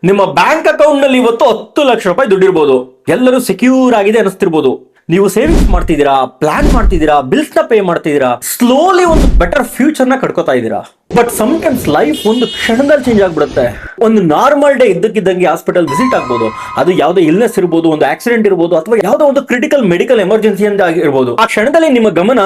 ನಿಮ್ಮ bank account ನಲ್ಲಿ ಇವತ್ತು 10 ಲಕ್ಷ ರೂಪಾಯಿ ದುಡ್ಡಿರ್ಬೋದು. ಎಲ್ಲರೂ ಸೆಕ್ಯೂರ್ ಆಗಿದೆ ಅನಿಸ್ತಿರ್ಬೋದು. ನೀವು ಸೇವಿಂಗ್ಸ್ ಮಾಡ್ತಿದ್ದೀರಾ, ಪ್ಲಾನ್ ಮಾಡ್ತಿದ್ದೀರಾ, ಬಿಲ್ಸ್ ನ ಪೇ ಮಾಡ್ತಿದ್ದೀರಾ, ಸ್ಲೋಲಿ ಒಂದು ಬೆಟರ್ ಫ್ಯೂಚರ್ ನ ಕಟ್ಕೋತಾ ಇದ್ದೀರಾ. ಬಟ್ ಸಮ್ಟೈಮ್ಸ್ ಲೈಫ್ ಒಂದು ಕ್ಷಣದಲ್ಲಿ ಚೇಂಜ್ ಆಗ್ಬಿಡುತ್ತೆ. ಒಂದು ನಾರ್ಮಲ್ ಡೇ ಇದ್ದಕ್ಕಿದ್ದಂಗೆ ಹಾಸ್ಪಿಟಲ್ ವಿಸಿಟ್ ಆಗ್ಬೋದು. ಅದು ಯಾವುದೋ ಇಲ್ನೆಸ್ ಇರ್ಬೋದು, ಒಂದು ಆಕ್ಸಿಡೆಂಟ್ ಇರ್ಬೋದು, ಅಥವಾ ಯಾವುದೋ ಒಂದು ಕ್ರಿಟಿಕಲ್ ಮೆಡಿಕಲ್ ಎಮರ್ಜೆನ್ಸಿ ಅಂತ ಆಗಿರ್ಬೋದು. ಆ ಕ್ಷಣದಲ್ಲಿ ನಿಮ್ಮ ಗಮನ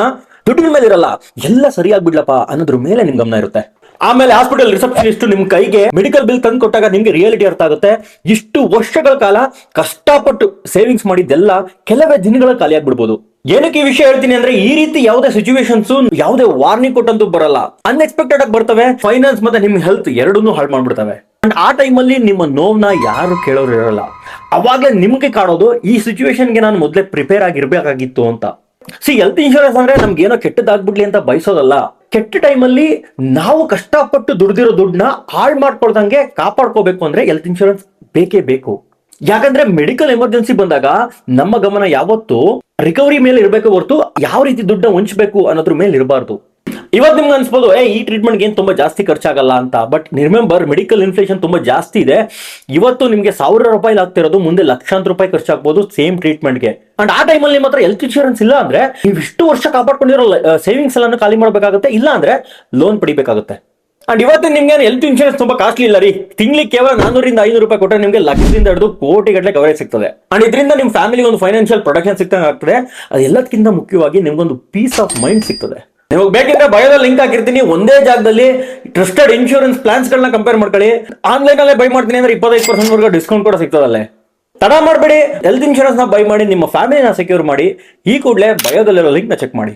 ದುಡ್ಡಿನ ಮೇಲೆ ಇರಲ್ಲ, ಎಲ್ಲ ಸರಿಯಾಗ್ಬಿಡ್ಲಪ್ಪ ಅನ್ನೋದ್ರ ಮೇಲೆ ನಿಮ್ ಗಮನ ಇರುತ್ತೆ. ಆಮೇಲೆ ಹಾಸ್ಪಿಟಲ್ ರಿಸೆಪ್ಷನಿಸ್ಟ್ ನಿಮ್ ಕೈಗೆ ಮೆಡಿಕಲ್ ಬಿಲ್ ತಂದು ಕೊಟ್ಟಾಗ ನಿಮ್ಗೆ ರಿಯಾಲಿಟಿ ಅರ್ಥ ಆಗುತ್ತೆ. ಇಷ್ಟು ವರ್ಷಗಳ ಕಾಲ ಕಷ್ಟಪಟ್ಟು ಸೇವಿಂಗ್ಸ್ ಮಾಡಿದ್ದೆಲ್ಲ ಕೆಲವೇ ದಿನಗಳ ಖಾಲಿ ಆಗ್ಬಿಡ್ಬೋದು. ಏನಕ್ಕೆ ಈ ವಿಷಯ ಹೇಳ್ತೀನಿ ಅಂದ್ರೆ, ಈ ರೀತಿ ಯಾವುದೇ ಸಿಚುವೇಶನ್ಸ್ ಯಾವುದೇ ವಾರ್ನಿಂಗ್ ಕೊಟ್ಟಂತೂ ಬರಲ್ಲ, ಅನ್ಎಕ್ಸ್ಪೆಕ್ಟೆಡ್ ಆಗಿ ಬರ್ತವೆ. ಫೈನಾನ್ಸ್ ಮತ್ತೆ ನಿಮ್ ಹೆಲ್ತ್ ಎರಡನ್ನೂ ಹಾಳು ಮಾಡ್ಬಿಡ್ತವೆ. ಅಂಡ್ ಆ ಟೈಮಲ್ಲಿ ನಿಮ್ಮ ನೋವ್ನ ಯಾರು ಕೇಳೋರು ಇರಲ್ಲ. ಅವಾಗಲೇ ನಿಮ್ಗೆ ಕಾಣೋದು, ಈ ಸಿಚುವೇಶನ್ಗೆ ನಾನು ಮೊದಲೇ ಪ್ರಿಪೇರ್ ಆಗಿರ್ಬೇಕಾಗಿತ್ತು ಅಂತ. ಹೆಲ್ತ್ ಇನ್ಶೂರೆನ್ಸ್ ಅಂದ್ರೆ ನಮ್ಗೆ ಏನೋ ಕೆಟ್ಟದಾಗ್ಬಿಡ್ಲಿ ಅಂತ ಬಯಸೋದಲ್ಲ. ಕೆಟ್ಟ ಟೈಮಲ್ಲಿ ನಾವು ಕಷ್ಟಪಟ್ಟು ದುಡ್ದಿರೋ ದುಡ್ಡನ್ನ ಹಾಳು ಮಾಡ್ಕೊಳ್ದಂಗೆ ಕಾಪಾಡ್ಕೋಬೇಕು ಅಂದ್ರೆ ಹೆಲ್ತ್ ಇನ್ಶೂರೆನ್ಸ್ ಬೇಕೇ ಬೇಕು. ಯಾಕಂದ್ರೆ ಮೆಡಿಕಲ್ ಎಮರ್ಜೆನ್ಸಿ ಬಂದಾಗ ನಮ್ಮ ಗಮನ ಯಾವತ್ತು ರಿಕವರಿ ಮೇಲೆ ಇರಬೇಕು ಹೊರತು ಯಾವ ರೀತಿ ದುಡ್ಡನ್ನ ಹೊಂಚಬೇಕು ಅನ್ನೋದ್ರ ಮೇಲೆ ಇರಬಾರ್ದು. ಇವತ್ತು ನಿಮ್ಗೆ ಅನ್ಸ್ಬೋದು, ಈ ಟ್ರೀಟ್ಮೆಂಟ್ಗೆ ಏನು ತುಂಬಾ ಜಾಸ್ತಿ ಖರ್ಚಾಗಲ್ಲ ಅಂತ. ಬಟ್ ರಿಮೆಂಬರ್, ಮೆಡಿಕಲ್ ಇನ್ಫ್ಲೇಷನ್ ತುಂಬಾ ಜಾಸ್ತಿ ಇದೆ. ಇವತ್ತು ನಿಮ್ಗೆ 1000 ರೂಪಾಯಿ ಆಗ್ತಿರೋದು ಮುಂದೆ ಲಕ್ಷಾಂತರ ರೂಪಾಯಿ ಖರ್ಚಾಗಬಹುದು ಸೇಮ್ ಟ್ರೀಟ್ಮೆಂಟ್ಗೆ. ಅಂಡ್ ಆ ಟೈಮಲ್ಲಿ ನಿಮ್ಮ ಹತ್ರ ಹೆಲ್ತ್ ಇನ್ಶೂರೆನ್ಸ್ ಇಲ್ಲ ಅಂದ್ರೆ ನೀವು ಇಷ್ಟು ವರ್ಷ ಕಾಪಾಡ್ಕೊಂಡಿರೋ ಸೇವಿಂಗ್ಸ್ ಎಲ್ಲ ಖಾಲಿ ಮಾಡಬೇಕಾಗುತ್ತೆ, ಇಲ್ಲ ಅಂದ್ರೆ ಲೋನ್ ಪಡಿಬೇಕಾಗುತ್ತೆ. ಅಂಡ್ ಇವತ್ತು ನಿಮ್ಗೆ ಹೆಲ್ತ್ ಇನ್ಶೂರೆನ್ಸ್ ತುಂಬಾ ಕಾಸ್ಟ್ಲಿ ಇಲ್ಲ ರೀ. ತಿಂಗಳಿಗೆ ಕೇವಲ 400 ರಿಂದ 500 ರೂಪಾಯಿ ಕೊಟ್ಟರೆ ನಿಮ್ಗೆ ಲಕ್ಷದಿಂದ ಹಿಡಿದು ಕೋಟಿ ಗಟ್ಟಲೆ ಕವರೇಜ್ ಸಿಗ್ತದೆ. ಅಂಡ್ ಇದರಿಂದ ನಿಮ್ ಫ್ಯಾಮಿಲಿ ಒಂದು ಫೈನಾನ್ಷಿಯಲ್ ಪ್ರೊಟೆಕ್ಷನ್ ಸಿಗ್ತಂಗೆ ಆಗ್ತದೆ. ಅದೆಲ್ಲದಕ್ಕಿಂತ ಮುಖ್ಯವಾಗಿ ನಿಮ್ಗೊಂದು ಪೀಸ್ ಆಫ್ ಮೈಂಡ್ ಸಿಗ್ತದೆ. ನಿಮಗೆ ಬೇಕಿದ್ರೆ ಬಯೋದಲ್ಲಿ ಲಿಂಕ್ ಹಾಕಿರ್ತೀನಿ. ಒಂದೇ ಜಾಗದಲ್ಲಿ ಟ್ರಸ್ಟೆಡ್ ಇನ್ಶೂರೆನ್ಸ್ ಪ್ಲಾನ್ಸ್ ಗಳನ್ನ ಕಂಪೇರ್ ಮಾಡ್ಕೊಳ್ಳಿ. ಆನ್ಲೈನ್ ಅಲ್ಲೇ ಬೈ ಮಾಡ್ತೀನಿ ಅಂದ್ರೆ 25% ವರೆಗೂ ಡಿಸ್ಕೌಂಟ್ ಕೂಡ ಸಿಗ್ತದಲ್ಲೇ. ತಡ ಮಾಡಬೇಡಿ, ಹೆಲ್ತ್ ಇನ್ಶೂರೆನ್ಸ್ ನ ಬೈ ಮಾಡಿ ನಿಮ್ಮ ಫ್ಯಾಮಿಲಿನ ಸೆಕ್ಯೂರ್ ಮಾಡಿ. ಈ ಕೂಡಲೇ ಬಯೋದಲ್ಲಿರೋ ಲಿಂಕ್ ನ ಚೆಕ್ ಮಾಡಿ.